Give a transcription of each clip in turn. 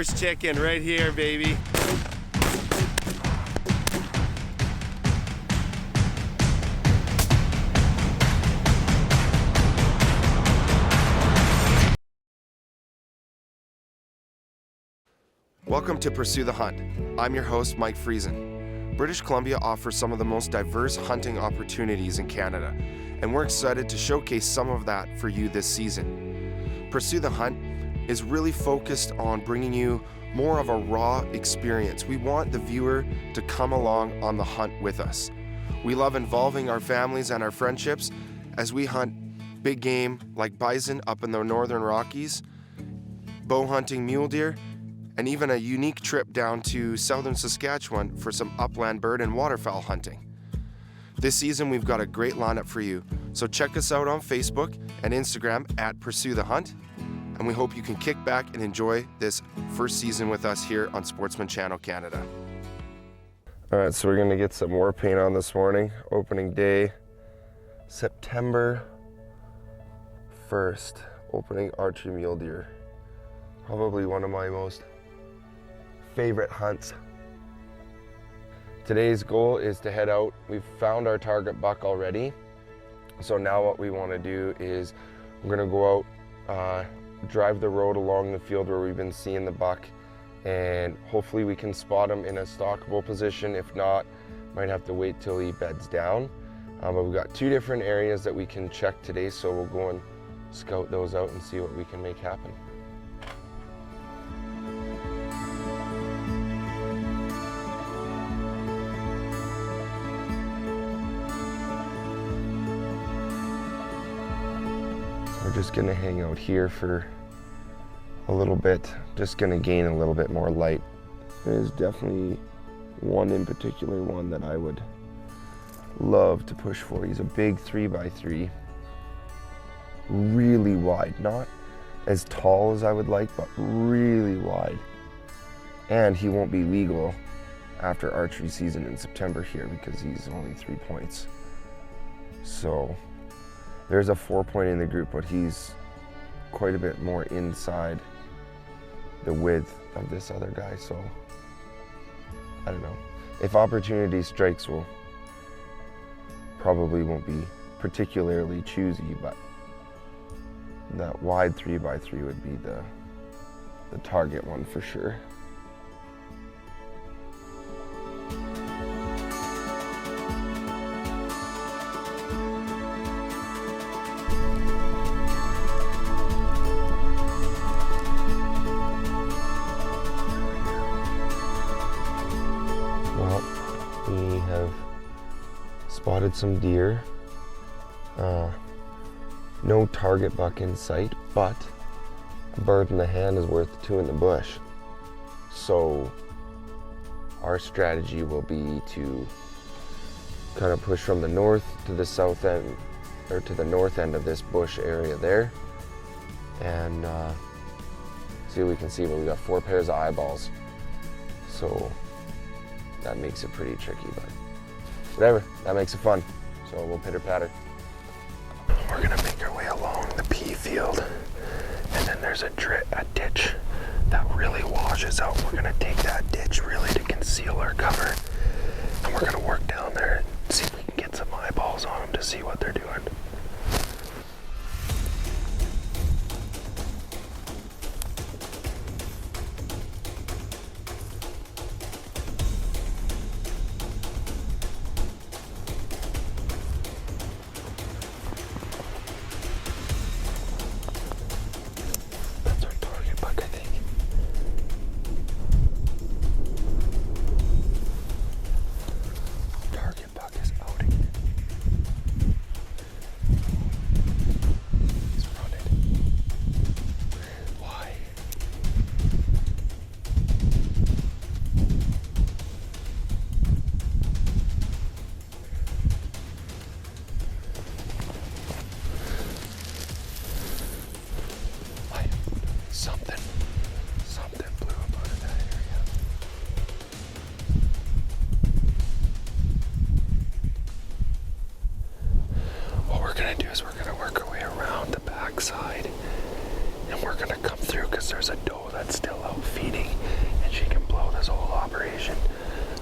first chicken right here, baby. Welcome to Pursue the Hunt. I'm your host, Mike Friesen. British Columbia offers some of the most diverse hunting opportunities in Canada, and we're excited to showcase some of that for you this season. Pursue the Hunt is really focused on bringing you more of a raw experience. We want the viewer to come along on the hunt with us. We love involving our families and our friendships as we hunt big game like bison up in the Northern Rockies, bow hunting mule deer, and even a unique trip down to southern Saskatchewan for some upland bird and waterfowl hunting. This season, we've got a great lineup for you, so check us out on Facebook and Instagram at Pursue the Hunt, and we hope you can kick back and enjoy this first season with us here on Sportsman Channel Canada. All right, so we're gonna get some war paint on this morning. Opening day, September 1st, opening archery mule deer. Probably one of my most favorite hunts. Today's goal is to head out. We've found our target buck already. So now what we want to do is we're going to go out, drive the road along the field where we've been seeing the buck, and hopefully we can spot him in a stalkable position. If not, might have to wait till he beds down. But we've got two different areas that we can check today, so we'll go and scout those out and see what we can make happen. We're just gonna hang out here for a little bit, just gonna gain a little bit more light. There's definitely one in particular, one that I would love to push for. He's a big 3x3, really wide, not as tall as I would like, but really wide. And he won't be legal after archery season in September here because he's only 3 points. So there's a 4-point in the group, but he's quite a bit more inside the width of this other guy, so I don't know. If opportunity strikes, we'll probably won't be particularly choosy, but that wide 3x3 would be the target one for sure. We have spotted some deer. No target buck in sight, but a bird in the hand is worth two in the bush. So our strategy will be to kind of push from the north to the south end, or to the north end of this bush area there, and see what we can see. But we got 4 pairs of eyeballs, so that makes it pretty tricky, but whatever, that makes it fun. So we'll pitter patter. We're gonna make our way along the pea field, and then there's a ditch that really washes out. We're gonna take that ditch really to conceal our cover, and we're gonna work down there and see if we can get some eyeballs on them to see what they're doing.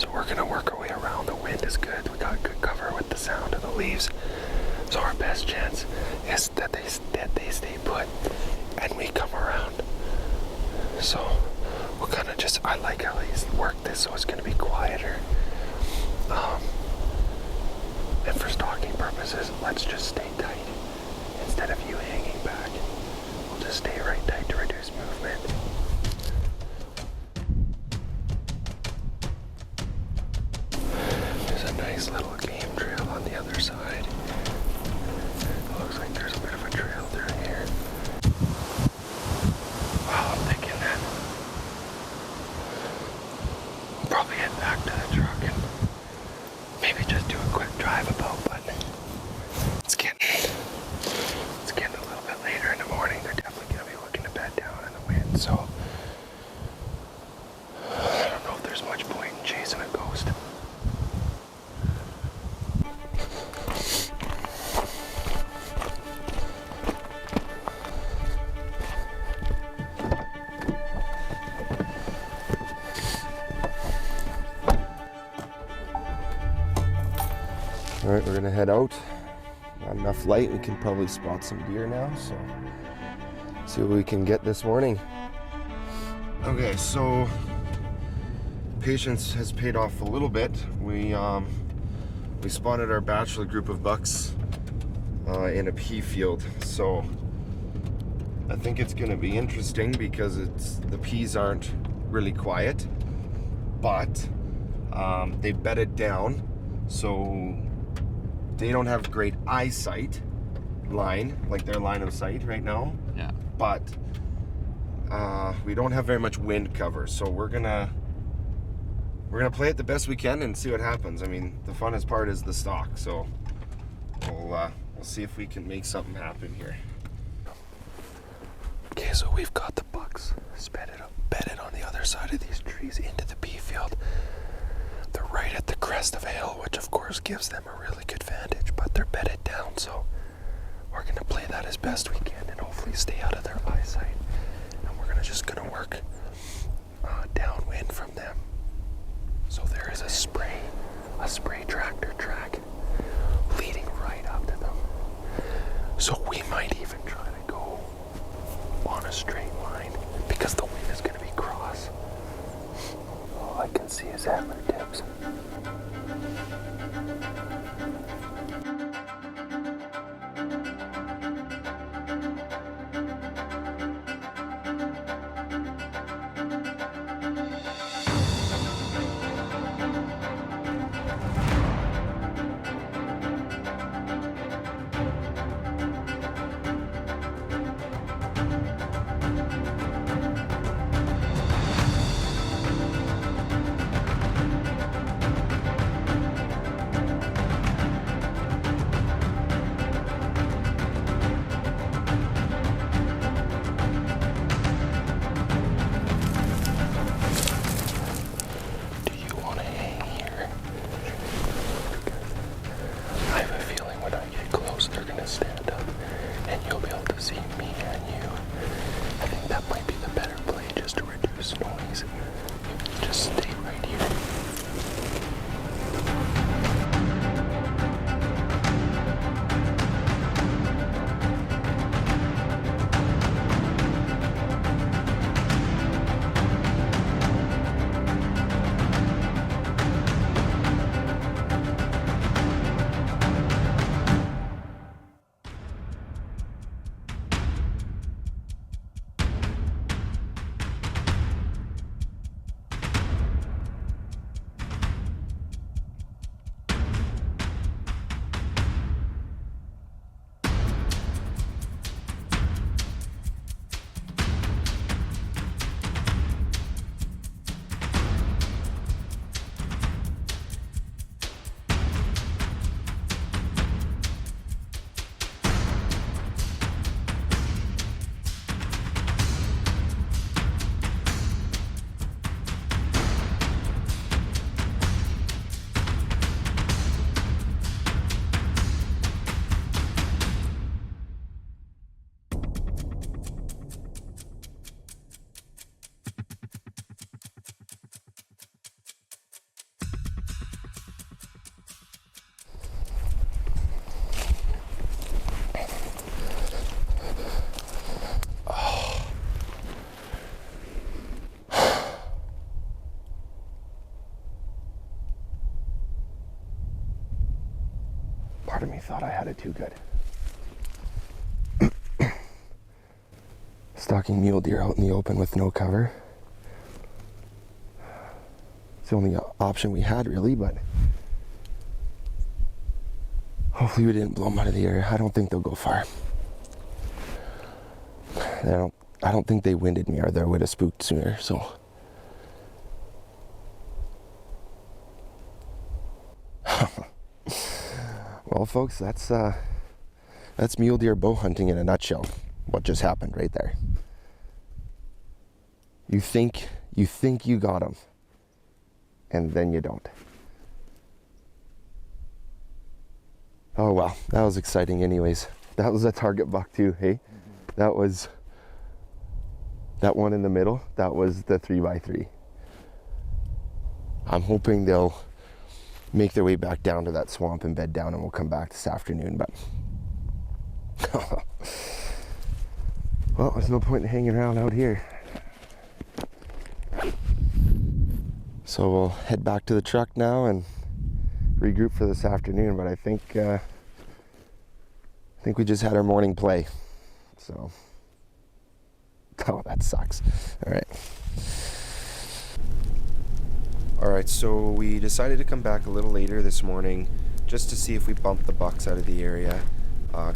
So we're gonna work our way around. The wind is good. We got good cover with the sound of the leaves. So our best chance is that they stay put and we come around. So we'll kind of just, I like how he's worked this so it's gonna be quieter. And for stalking purposes, let's just stay tight. Instead of you hanging back, we'll just stay right tight to reduce movement. There's a nice little game trail on the other side. It looks like there's a bit of a trail through here. Wow, I'm thinking that we'll probably head back to the truck and maybe just do a quick drive about, but it's getting a little bit later in the morning. They're definitely going to be looking to bed down in the wind, so I don't know if there's much point in chasing a ghost. All right, we're gonna head out. Not enough light, we can probably spot some deer now, so see what we can get this morning. Okay, so patience has paid off a little bit. We spotted our bachelor group of bucks in a pea field, so I think it's gonna be interesting because the peas aren't really quiet, but they bedded down, so they don't have great eyesight like their line of sight right now. Yeah. But we don't have very much wind cover, so we're gonna play it the best we can and see what happens. I mean, the funnest part is the stalk, so we'll see if we can make something happen here. Okay, so we've got the bucks bedded on the other side of these trees into the pea field. They're right at the crest of a hill, which of course gives them a really good vantage, but they're bedded down, so we're gonna play that as best we can and hopefully stay out of their eyesight. And we're just gonna work downwind from them. So there is a spray tractor track leading right up to them. So we might even try to go on a straight line because the wind is gonna be cross. All I can see is antler tips. part of me thought I had it too good. Stalking mule deer out in the open with no cover. It's the only option we had, really, but hopefully we didn't blow them out of the area. I don't think they'll go far. I don't think they winded me, or they would have spooked sooner, so. Well, folks, that's mule deer bow hunting in a nutshell. What just happened right there. You think you got them, and then you don't. Oh well, that was exciting anyways. That was a target buck too, hey? That was that one in the middle. That was the 3x3. I'm hoping they'll make their way back down to that swamp and bed down, and we'll come back this afternoon, but well, there's no point in hanging around out here. So we'll head back to the truck now and regroup for this afternoon, but I think we just had our morning play. So, oh, that sucks. All right, so we decided to come back a little later this morning just to see if we bumped the bucks out of the area.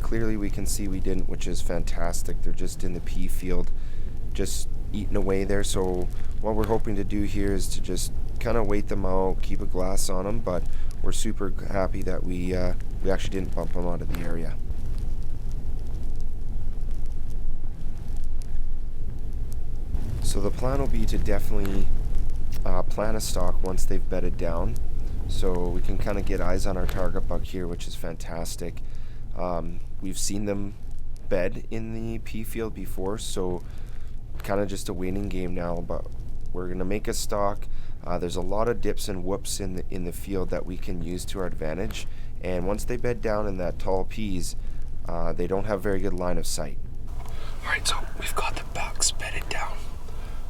Clearly we can see we didn't, which is fantastic. They're just in the pea field, just eating away there. So what we're hoping to do here is to just kind of wait them out, keep a glass on them, but we're super happy that we actually didn't bump them out of the area. So the plan will be to definitely plan a stalk once they've bedded down, so we can kind of get eyes on our target buck here, which is fantastic. We've seen them bed in the pea field before, so kind of just a waiting game now, but we're gonna make a stalk. There's a lot of dips and whoops in the field that we can use to our advantage, and once they bed down in that tall peas, they don't have very good line of sight. All right, so we've got the bucks bedded down,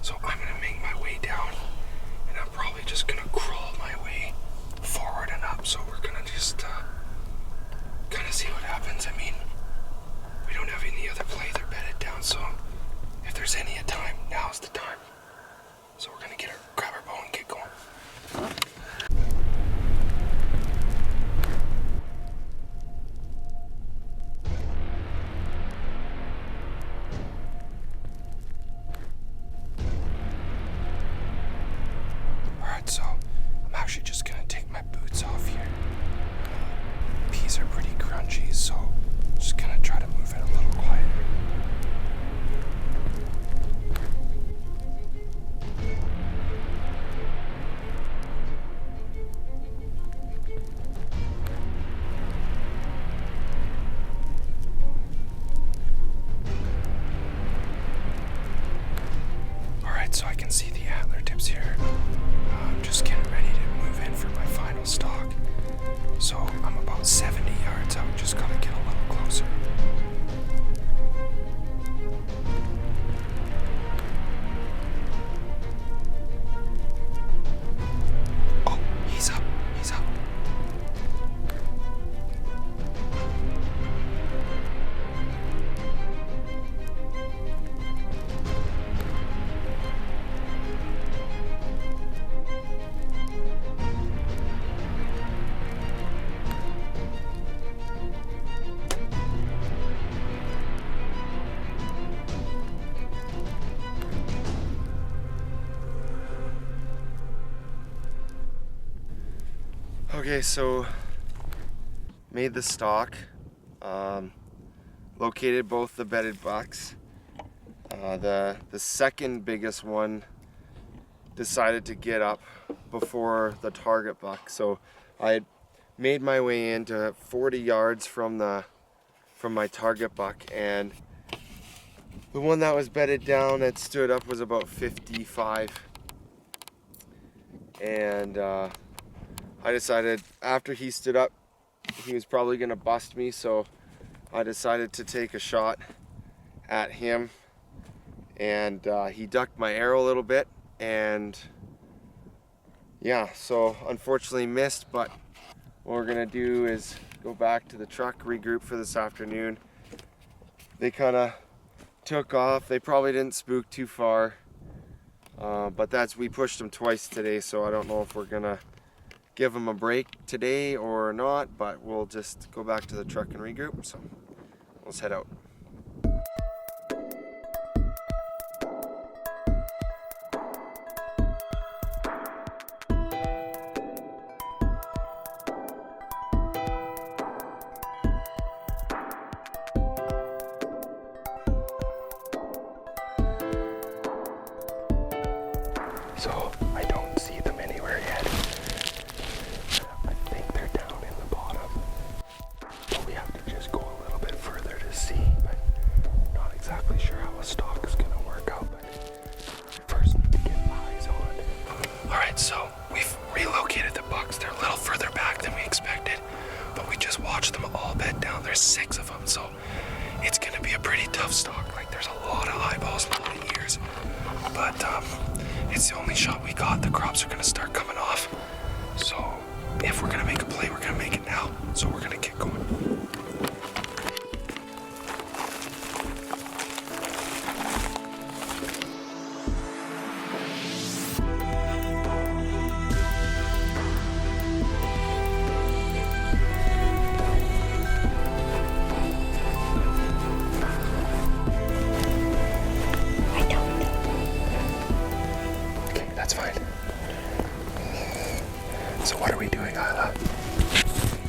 so I'm gonna make my way down, and I'm probably just gonna crawl my way forward and up. So we're gonna just kind of see what happens. I mean, we don't have any other play. They're bedded down, so if there's any time, now's the time. So we're gonna grab our bow and get going. Alright, so I'm actually just gonna take my boots off here. Peas are pretty crunchy, so I'm just gonna try to move it a little quieter. So I can see the antler tips here. I'm just getting ready to move in for my final stalk. So I'm about 70 yards out, just gotta get a little closer. Oh, he's up, he's up. Okay, so made the stalk, located both the bedded bucks. The second biggest one decided to get up before the target buck, so I had made my way into 40 yards from my target buck, and the one that was bedded down that stood up was about 55, and I decided after he stood up he was probably gonna bust me, so I decided to take a shot at him, and he ducked my arrow a little bit, and yeah, so unfortunately missed. But what we're gonna do is go back to the truck, regroup for this afternoon. They kind of took off. They probably didn't spook too far, but we pushed them twice today, so I don't know if we're gonna give them a break today or not, but we'll just go back to the truck and regroup. So let's head out. So I don't see them anywhere yet. I think they're down in the bottom. But we have to just go a little bit further to see. But not exactly sure how a stalk is going to work out. But first need to get eyes on. Alright, so we've relocated the bucks. They're a little further back than we expected. But we just watched them all bed down. There's 6 of them. So it's going to be a pretty tough stalk. Like there's a lot of eyeballs and a lot of ears. But it's the only shot we got. The crops are going to start coming off. So if we're going to make a play, we're going to make it now. So we're going to get going. That's fine. So what are we doing, Isla?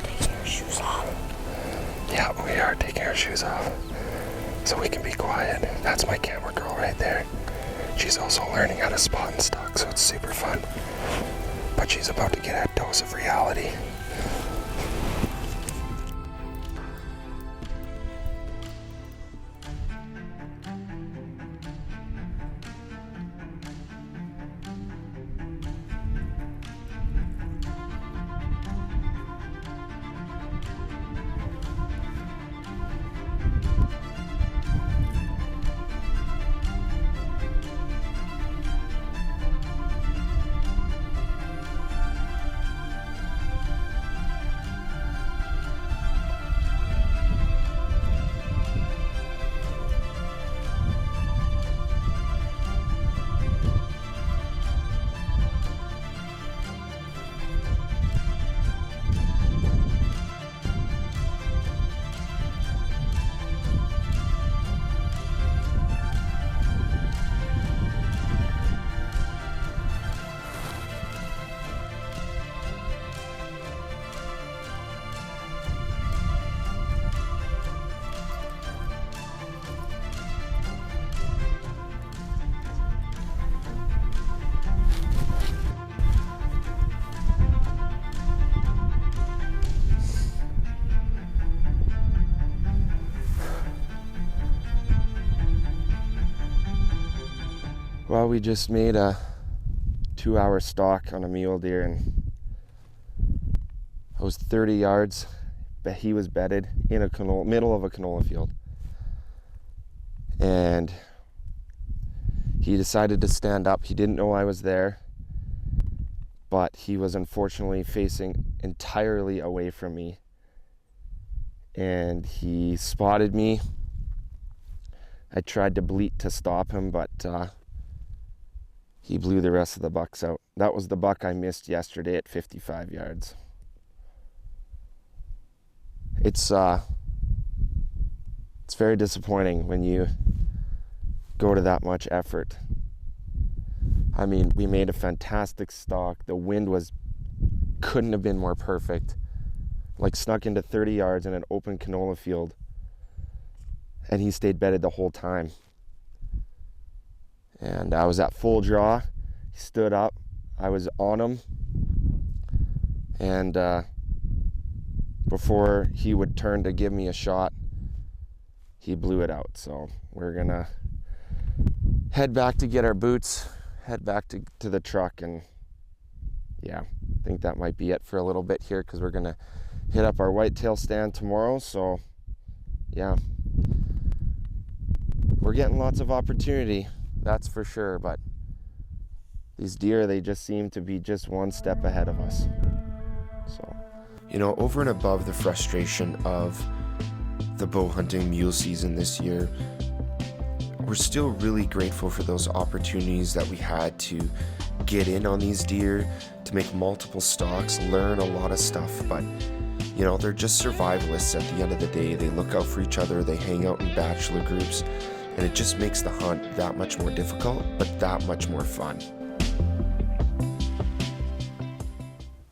Taking our shoes off. Yeah, we are taking our shoes off. So we can be quiet. That's my camera girl right there. She's also learning how to spot and stalk, so it's super fun. But she's about to get a dose of reality. Well, we just made a 2-hour stalk on a mule deer, and I was 30 yards, but he was bedded in a middle of a canola field. And he decided to stand up. He didn't know I was there, but he was unfortunately facing entirely away from me. And he spotted me. I tried to bleat to stop him, but he blew the rest of the bucks out. That was the buck I missed yesterday at 55 yards. It's very disappointing when you go to that much effort. I mean, we made a fantastic stalk. The wind couldn't have been more perfect. Like snuck into 30 yards in an open canola field, and he stayed bedded the whole time. And I was at full draw. He stood up. I was on him. And before he would turn to give me a shot, he blew it out. So we're going to head back to get our boots, head back to the truck. And yeah, I think that might be it for a little bit here, because we're going to hit up our whitetail stand tomorrow. So yeah, we're getting lots of opportunity. That's for sure, but these deer, they just seem to be just one step ahead of us. So You know, over and above the frustration of the bow hunting mule season this year, we're still really grateful for those opportunities that we had to get in on these deer, to make multiple stalks, learn a lot of stuff. But you know, they're just survivalists at the end of the day. They look out for each other, they hang out in bachelor groups, and it just makes the hunt that much more difficult, but that much more fun.